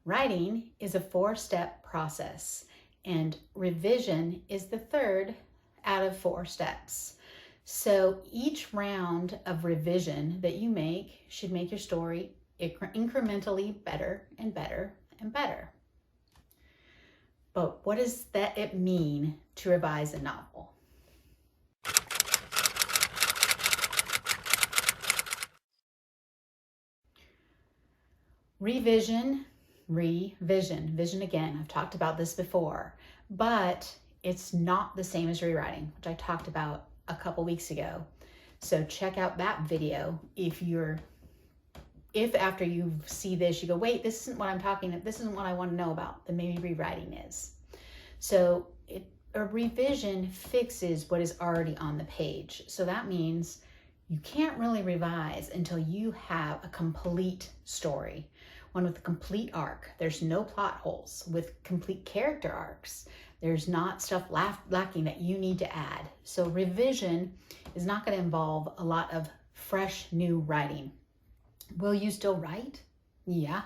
Writing is a 4-step process, and revision is the third out of 4 steps. So each round of revision that you make should make your story incrementally better and better and better. But what does it mean to revise a novel? Revision, vision again. I've talked about this before, but it's not the same as rewriting, which I talked about a couple weeks ago. So check out that video if after you see this, you go, wait, this isn't what I want to know about, then maybe rewriting is. So a revision fixes what is already on the page. So that means you can't really revise until you have a complete story, one with a complete arc. There's no plot holes, with complete character arcs. There's not stuff lacking that you need to add. So revision is not going to involve a lot of fresh new writing. Will you still write? Yeah,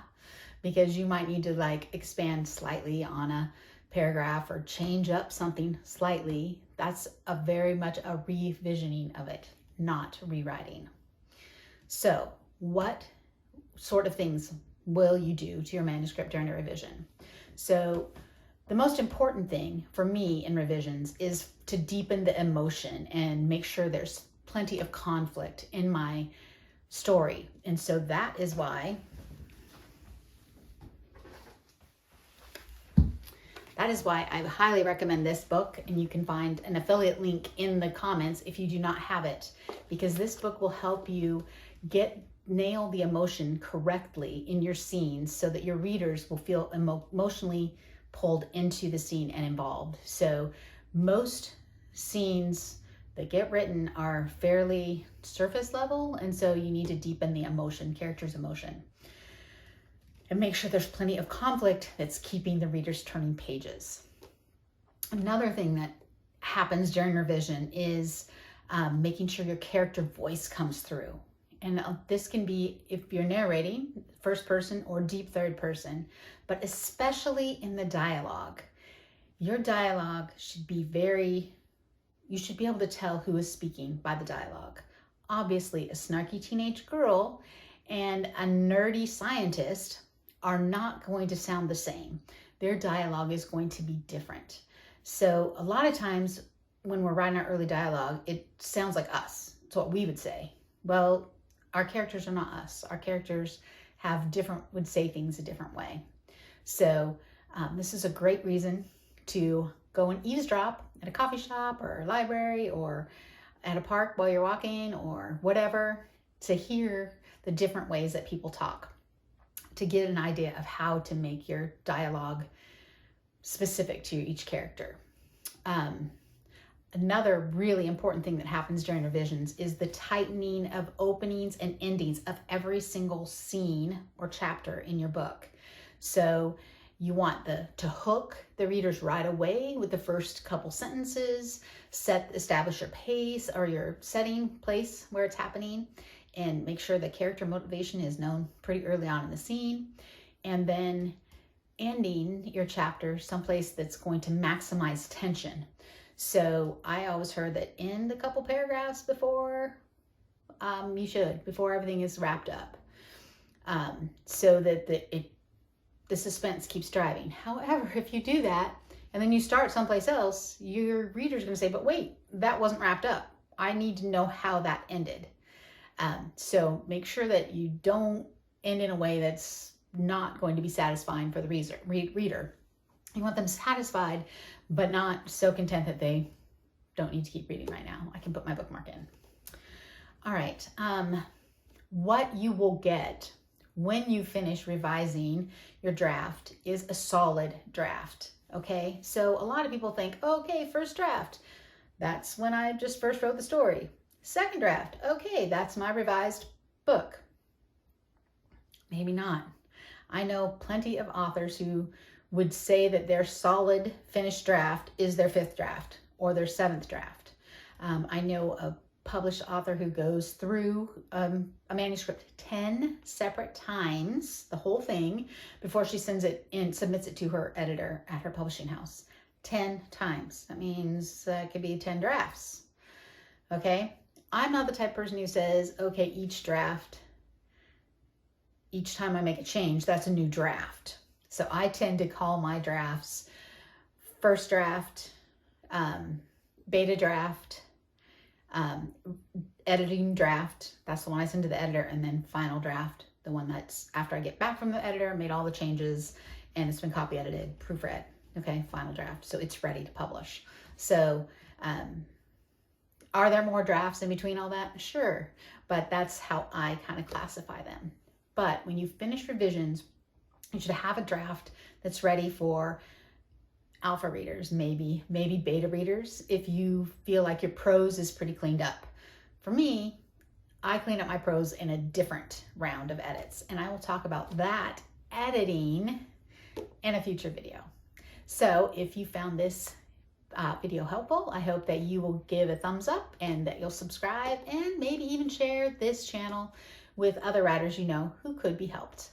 because you might need to expand slightly on a paragraph or change up something slightly. That's very much a revisioning of it, not rewriting. So what sort of things will you do to your manuscript during a revision? So the most important thing for me in revisions is to deepen the emotion and make sure there's plenty of conflict in my story. And so that is why I highly recommend this book, and you can find an affiliate link in the comments if you do not have it, because this book will help you nail the emotion correctly in your scenes so that your readers will feel emotionally pulled into the scene and involved. So most scenes that get written are fairly surface level, and so you need to deepen the character's emotion, and make sure there's plenty of conflict that's keeping the readers turning pages. Another thing that happens during revision is making sure your character voice comes through. And this can be, if you're narrating, first person or deep third person, but especially in the dialogue. Your dialogue should be you should be able to tell who is speaking by the dialogue. Obviously, a snarky teenage girl and a nerdy scientist are not going to sound the same. Their dialogue is going to be different. So a lot of times when we're writing our early dialogue, it sounds like us. It's what we would say. Well, our characters are not us. Our characters would say things a different way. So this is a great reason to go and eavesdrop at a coffee shop or a library or at a park while you're walking or whatever, to hear the different ways that people talk, to get an idea of how to make your dialogue specific to each character. Another really important thing that happens during revisions is the tightening of openings and endings of every single scene or chapter in your book. So you want to hook the readers right away with the first couple sentences, establish your pace or your setting place where it's happening, and make sure the character motivation is known pretty early on in the scene. And then ending your chapter someplace that's going to maximize tension. So I always heard that end a couple paragraphs before everything is wrapped up, so that the suspense keeps driving. However, if you do that and then you start someplace else, your reader's going to say, but wait, that wasn't wrapped up. I need to know how that ended. So make sure that you don't end in a way that's not going to be satisfying for the reader. You want them satisfied, but not so content that they don't need to keep reading right now. I can put my bookmark in. All right. What you will get when you finish revising your draft is a solid draft. Okay. So a lot of people think, okay, first draft, that's when I just first wrote the story. Second draft, okay, that's my revised book. Maybe not. I know plenty of authors who would say that their solid finished draft is their 5th draft or their 7th draft. I know published author who goes through a manuscript 10 separate times, the whole thing, before she sends it in, submits it to her editor at her publishing house. 10 times. That means it could be 10 drafts. Okay? I'm not the type of person who says, okay, each draft, each time I make a change, that's a new draft. So I tend to call my drafts first draft, beta draft, editing draft, that's the one I send to the editor, and then final draft, the one that's after I get back from the editor, made all the changes, and it's been copy edited, proofread. Okay, final draft. So it's ready to publish. So are there more drafts in between all that? Sure, but that's how I kind of classify them. But when you finish revisions, you should have a draft that's ready for alpha readers, maybe beta readers, if you feel like your prose is pretty cleaned up. For me, I clean up my prose in a different round of edits, and I will talk about that editing in a future video. So if you found this video helpful, I hope that you will give a thumbs up and that you'll subscribe and maybe even share this channel with other writers you know who could be helped.